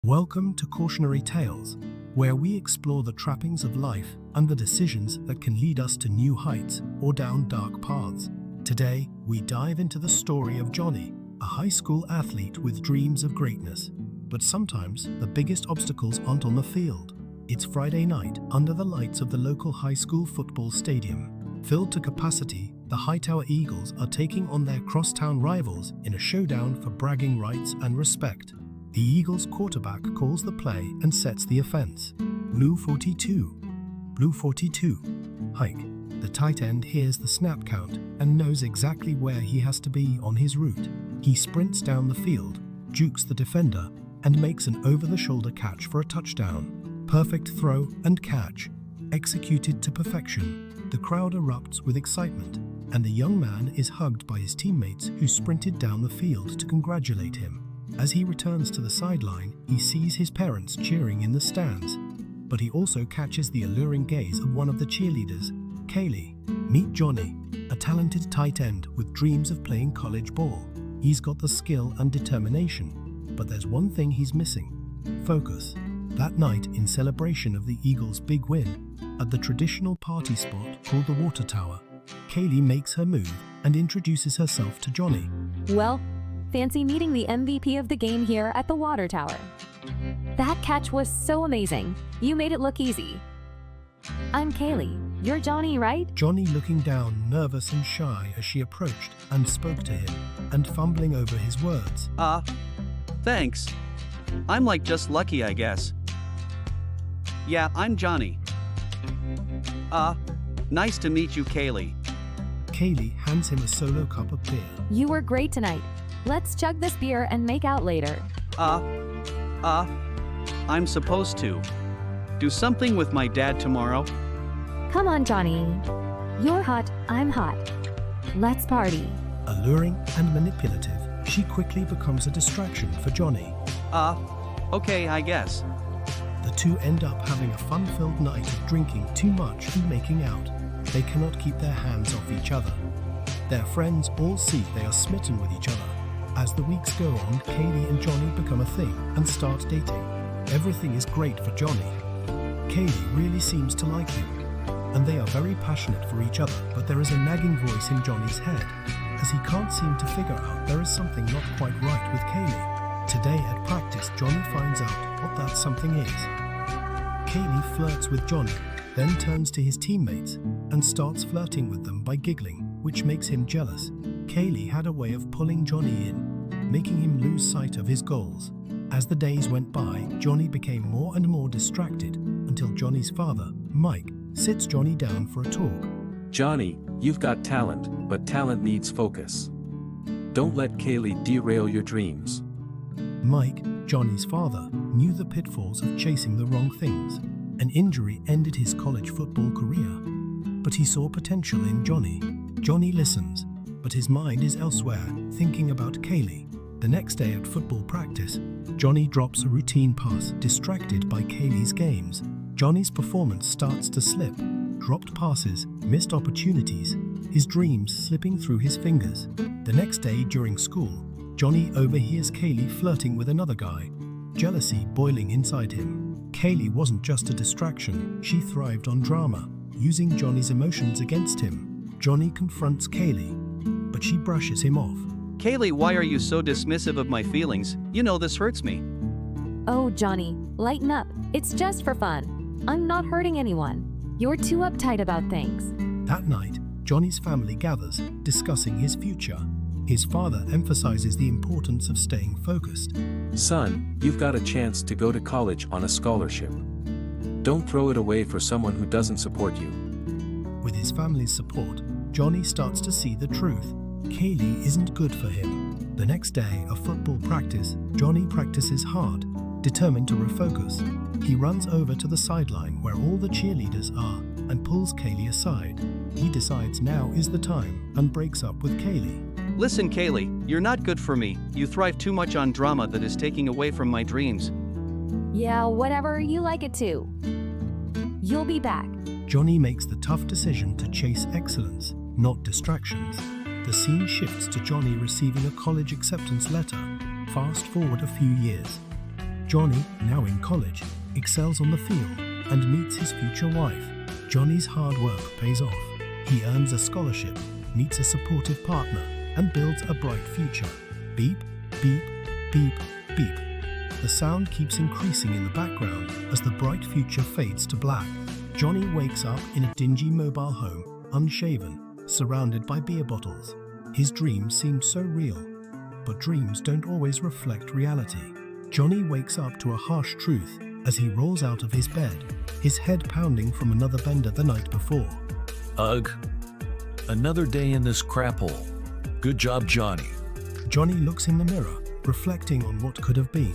Welcome to Cautionary Tales, where we explore the trappings of life and the decisions that can lead us to new heights or down dark paths. Today, we dive into the story of Johnny, a high school athlete with dreams of greatness. But sometimes, the biggest obstacles aren't on the field. It's Friday night under the lights of the local high school football stadium. Filled to capacity, the Hightower Eagles are taking on their crosstown rivals in a showdown for bragging rights and respect. The Eagles quarterback calls the play and sets the offense. Blue 42. Blue 42. Hike. The tight end hears the snap count and knows exactly where he has to be on his route. He sprints down the field, jukes the defender, and makes an over-the-shoulder catch for a touchdown. Perfect throw and catch. Executed to perfection. The crowd erupts with excitement, and the young man is hugged by his teammates who sprinted down the field to congratulate him. As he returns to the sideline, he sees his parents cheering in the stands. But he also catches the alluring gaze of one of the cheerleaders, Kaylee. Meet Johnny, a talented tight end with dreams of playing college ball. He's got the skill and determination, but there's one thing he's missing: focus. That night, in celebration of the Eagles' big win, at the traditional party spot called the Water Tower, Kaylee makes her move and introduces herself to Johnny. Well, fancy meeting the MVP of the game here at the Water Tower. That catch was so amazing. You made it look easy. I'm Kaylee. You're Johnny, right? Johnny, looking down, nervous and shy as she approached and spoke to him, and fumbling over his words. Thanks. I'm just lucky, I guess. Yeah, I'm Johnny. Nice to meet you, Kaylee. Kaylee hands him a solo cup of beer. You were great tonight. Let's chug this beer and make out later. I'm supposed to do something with my dad tomorrow. Come on, Johnny. You're hot, I'm hot. Let's party. Alluring and manipulative, she quickly becomes a distraction for Johnny. Okay, I guess. The two end up having a fun-filled night of drinking too much and making out. They cannot keep their hands off each other. Their friends all see they are smitten with each other. As the weeks go on, Kaylee and Johnny become a thing and start dating. Everything is great for Johnny. Kaylee really seems to like him, and they are very passionate for each other, but there is a nagging voice in Johnny's head, as he can't seem to figure out there is something not quite right with Kaylee. Today at practice, Johnny finds out what that something is. Kaylee flirts with Johnny, then turns to his teammates and starts flirting with them by giggling, which makes him jealous. Kaylee had a way of pulling Johnny in, making him lose sight of his goals. As the days went by, Johnny became more and more distracted until Johnny's father, Mike, sits Johnny down for a talk. Johnny, you've got talent, but talent needs focus. Don't let Kaylee derail your dreams. Mike, Johnny's father, knew the pitfalls of chasing the wrong things. An injury ended his college football career, but he saw potential in Johnny. Johnny listens, but his mind is elsewhere, thinking about Kaylee. The next day at football practice, Johnny drops a routine pass, distracted by Kaylee's games. Johnny's performance starts to slip. Dropped passes, missed opportunities, his dreams slipping through his fingers. The next day during school, Johnny overhears Kaylee flirting with another guy, jealousy boiling inside him. Kaylee wasn't just a distraction, she thrived on drama, using Johnny's emotions against him. Johnny confronts Kaylee, but she brushes him off. Kaylee, why are you so dismissive of my feelings? You know this hurts me. Oh, Johnny, lighten up. It's just for fun. I'm not hurting anyone. You're too uptight about things. That night, Johnny's family gathers, discussing his future. His father emphasizes the importance of staying focused. Son, you've got a chance to go to college on a scholarship. Don't throw it away for someone who doesn't support you. With his family's support, Johnny starts to see the truth. Kaylee isn't good for him. The next day of football practice, Johnny practices hard, determined to refocus. He runs over to the sideline where all the cheerleaders are and pulls Kaylee aside. He decides now is the time and breaks up with Kaylee. Listen, Kaylee, you're not good for me. You thrive too much on drama that is taking away from my dreams. Yeah, whatever, you like it too. You'll be back. Johnny makes the tough decision to chase excellence, not distractions. The scene shifts to Johnny receiving a college acceptance letter. Fast forward a few years. Johnny, now in college, excels on the field and meets his future wife. Johnny's hard work pays off. He earns a scholarship, meets a supportive partner, and builds a bright future. Beep, beep, beep, beep. The sound keeps increasing in the background as the bright future fades to black. Johnny wakes up in a dingy mobile home, unshaven, surrounded by beer bottles. His dreams seem so real, but dreams don't always reflect reality. Johnny wakes up to a harsh truth as he rolls out of his bed, his head pounding from another bender the night before. Ugh. Another day in this crap hole. Good job, Johnny. Johnny looks in the mirror, reflecting on what could have been.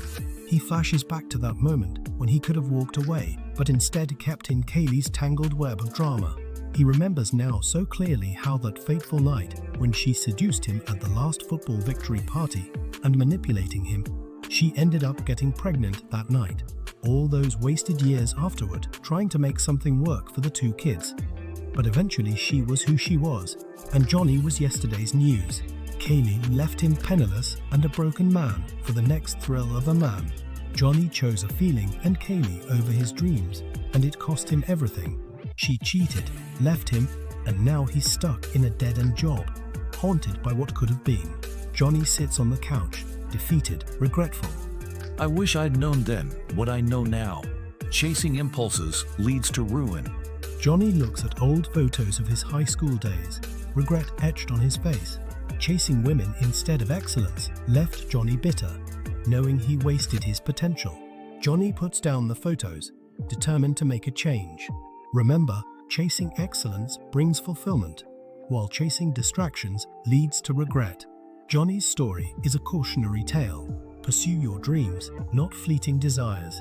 He flashes back to that moment when he could have walked away, but instead kept in Kaylee's tangled web of drama. He remembers now so clearly how that fateful night, when she seduced him at the last football victory party and manipulating him, she ended up getting pregnant that night. All those wasted years afterward trying to make something work for the two kids. But eventually she was who she was, and Johnny was yesterday's news. Kaylee left him penniless and a broken man for the next thrill of a man. Johnny chose a feeling and Kaylee over his dreams, and it cost him everything. She cheated, left him, and now he's stuck in a dead-end job, haunted by what could have been. Johnny sits on the couch, defeated, regretful. I wish I'd known then what I know now. Chasing impulses leads to ruin. Johnny looks at old photos of his high school days, regret etched on his face. Chasing women instead of excellence left Johnny bitter, knowing he wasted his potential. Johnny puts down the photos, determined to make a change. Remember, chasing excellence brings fulfillment, while chasing distractions leads to regret. Johnny's story is a cautionary tale. Pursue your dreams, not fleeting desires.